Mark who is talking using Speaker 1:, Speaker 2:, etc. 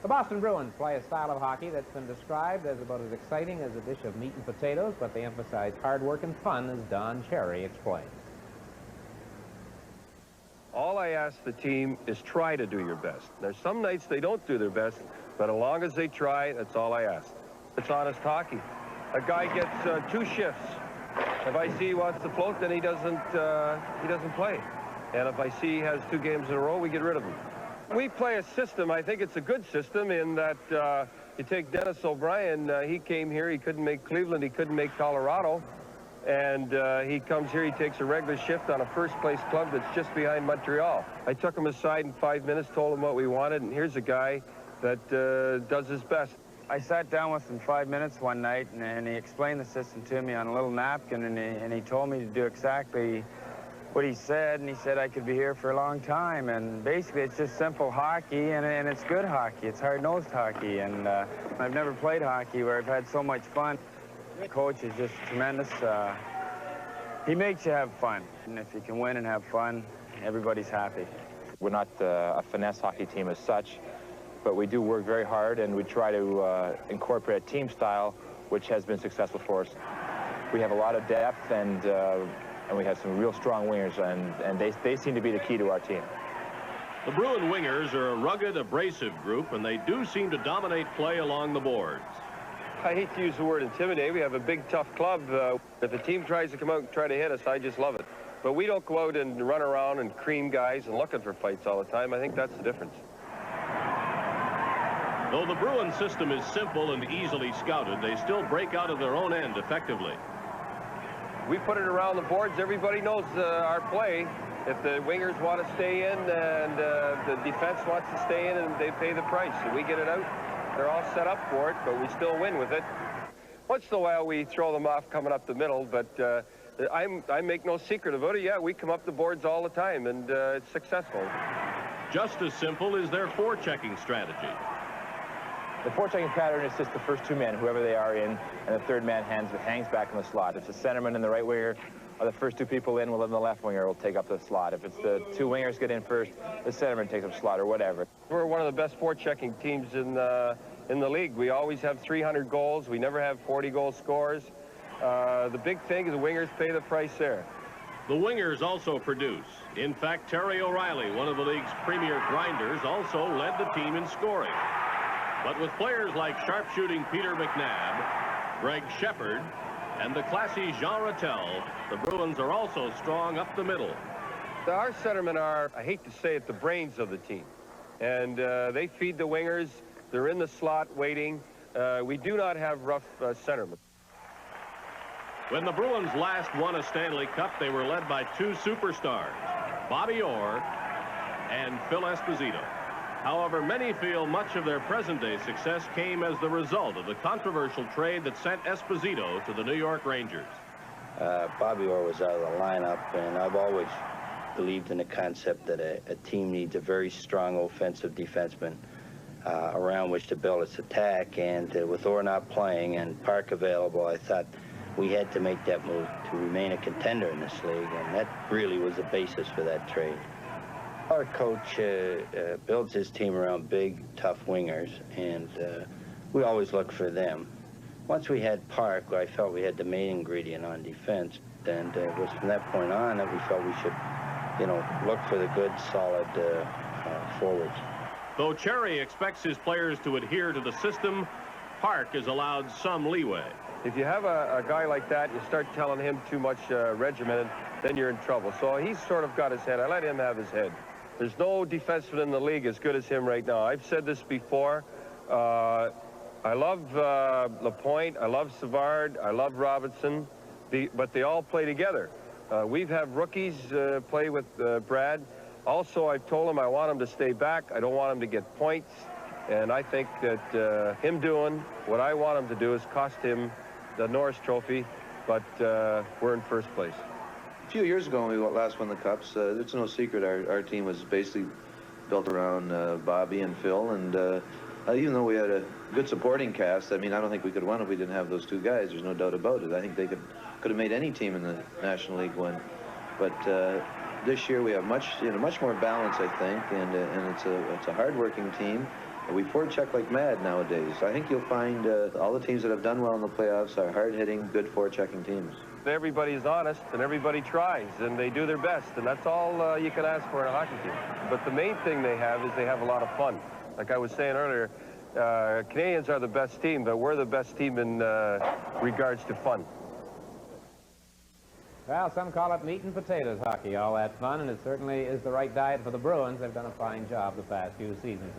Speaker 1: The Boston Bruins play a style of hockey that's been described as about as exciting as a dish of meat and potatoes, but they emphasize hard work and fun, as Don Cherry explains.
Speaker 2: All I ask the team is try to do your best. There's some nights they don't do their best, but as long as they try, that's all I ask. It's honest hockey. A guy gets 2 shifts. If I see he wants to float, then he doesn't play. And if I see he has 2 games in a row, we get rid of him. We play a system. I think it's a good system in that you take Dennis O'Brien. He came here. He couldn't make Cleveland. He couldn't make Colorado. And he comes here. He takes a regular shift on a first-place club that's just behind Montreal. I took him aside in 5 minutes, told him what we wanted, and here's a guy that does his best.
Speaker 3: I sat down with him 5 minutes one night, and he explained the system to me on a little napkin, and he told me to do exactly what he said, and he said I could be here for a long time. And basically, it's just simple hockey, and it's good hockey. It's hard-nosed hockey, and I've never played hockey where I've had so much fun. The coach is just tremendous. He makes you have fun, and if you can win and have fun, everybody's happy.
Speaker 4: We're not a finesse hockey team as such, but we do work very hard, and we try to incorporate a team style, which has been successful for us. We have a lot of depth, and we have some real strong wingers, and they seem to be the key to our team.
Speaker 5: The Bruin wingers are a rugged, abrasive group, and they do seem to dominate play along the boards.
Speaker 2: I hate to use the word intimidate. We have a big, tough club. If a team tries to come out and try to hit us, I just love it. But we don't go out and run around and cream guys and looking for fights all the time. I think that's the difference.
Speaker 5: Though the Bruin system is simple and easily scouted, they still break out of their own end effectively.
Speaker 2: We put it around the boards. Everybody knows our play. If the wingers want to stay in and the defense wants to stay in, and they pay the price, and we get it out. They're all set up for it, but we still win with it. Once in a while, we throw them off coming up the middle, but I make no secret about it. Yeah, we come up the boards all the time, and it's successful.
Speaker 5: Just as simple is their forechecking strategy.
Speaker 4: The forechecking pattern is just the first 2 men, whoever they are in, and the 3rd man hangs back in the slot. If the centerman and the right winger are the first 2 people in, well, then the left winger will take up the slot. If it's the 2 wingers get in first, the centerman takes up slot or whatever.
Speaker 2: We're one of the best forechecking teams in the league. We always have 300 goals. We never have 40-goal scores. The big thing is the wingers pay the price there.
Speaker 5: The wingers also produce. In fact, Terry O'Reilly, one of the league's premier grinders, also led the team in scoring. But with players like sharpshooting Peter McNabb, Greg Shepard, and the classy Jean Rattel, the Bruins are also strong up the middle.
Speaker 2: Our centermen are, I hate to say it, the brains of the team. And they feed the wingers. They're in the slot waiting. We do not have rough centermen.
Speaker 5: When the Bruins last won a Stanley Cup, they were led by 2 superstars, Bobby Orr and Phil Esposito. However, many feel much of their present-day success came as the result of the controversial trade that sent Esposito to the New York Rangers.
Speaker 6: Bobby Orr was out of the lineup, and I've always believed in the concept that a team needs a very strong offensive defenseman around which to build its attack. And with Orr not playing and Park available, I thought we had to make that move to remain a contender in this league, and that really was the basis for that trade. Our coach builds his team around big, tough wingers, and we always look for them. Once we had Park, I felt we had the main ingredient on defense, and it was from that point on that we felt we should, look for the good, solid forwards.
Speaker 5: Though Cherry expects his players to adhere to the system, Park is allowed some leeway.
Speaker 2: If you have a guy like that, you start telling him too much regimented, then you're in trouble. So he's sort of got his head. I let him have his head. There's no defenseman in the league as good as him right now. I've said this before. I love Lapointe. I love Savard. I love Robinson. But they all play together. We've had rookies play with Brad. Also, I've told him I want him to stay back. I don't want him to get points. And I think that him doing what I want him to do is cost him the Norris Trophy. But we're in first place.
Speaker 7: A few years ago when we last won the Cups, it's no secret our team was basically built around Bobby and Phil, and even though we had a good supporting cast, I mean, I don't think we could have won if we didn't have those 2 guys. There's no doubt about it. I think they could have made any team in the National League win. But this year we have much more balance, I think, and it's a hard-working team. We forecheck like mad nowadays. I think you'll find all the teams that have done well in the playoffs are hard-hitting, good forechecking teams.
Speaker 2: Everybody's honest, and everybody tries, and they do their best, and that's all you can ask for in a hockey team. But the main thing they have is they have a lot of fun. Like I was saying earlier, Canadiens are the best team, but we're the best team in regards to fun.
Speaker 1: Well, some call it meat and potatoes hockey, all that fun, and it certainly is the right diet for the Bruins. They've done a fine job the past few seasons.